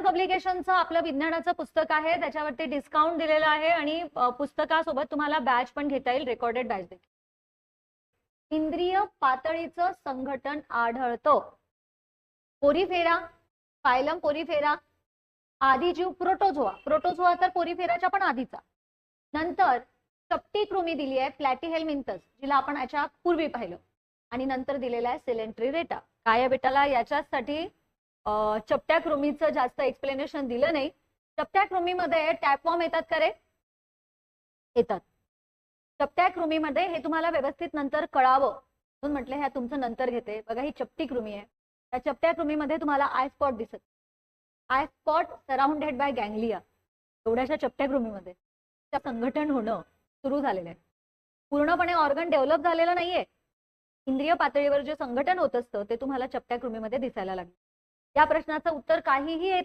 पब्लिकेशनचं आपलं विज्ञानाचं पुस्तक आहे, त्याच्यावरती डिस्काउंट दिलेलं आहे आणि पुस्तकासोबत तुम्हाला बॅच पण घेता येईल, रेकॉर्डेड बॅच देखील. इंद्रिय पातळीचं संघटन आढळतं. पोरीफेरा, फायलम पोरीफेरा, आदिजीव प्रोटोझोआ. प्रोटोझोआ तर पोरीफेराच्या पण आधीचा. नंतर चपटी कृमी दिली आहे प्लॅटीहेल्मिंथस, जिला आपण याच्या पूर्वी पाहिलं, आणि नंतर दिलेला आहे सिलेंट्रिरेटा. काय आहे बेटाला, याच्यासाठी चपट्या कृमीचं जास्त एक्सप्लेनेशन दिलं नाही. चपट्या कृमीमध्ये टॅपवॉर्म येतात का रे? येतात. चपट्या कृमीमध्ये हे तुम्हाला व्यवस्थित नंतर कळावं म्हणून म्हटलं ह्या तुमचं नंतर घेते. बघा ही चपटी कृमी आहे. त्या चपट्या कृमीमध्ये तुम्हाला आय स्पॉट दिसत. Eye spot surrounded by ganglia. एवढ्याशा चपट्या कृमीमध्ये संघटन होणं सुरू झालेलं आहे. पूर्णपणे ऑर्गन डेव्हलप झालेलं नाहीये. इंद्रिय पातळीवर जे संघटन होत असतं ते तुम्हाला चपट्या कृमीमध्ये दिसायला लागलं. या प्रश्नाचं उत्तर काहीही येत नाही.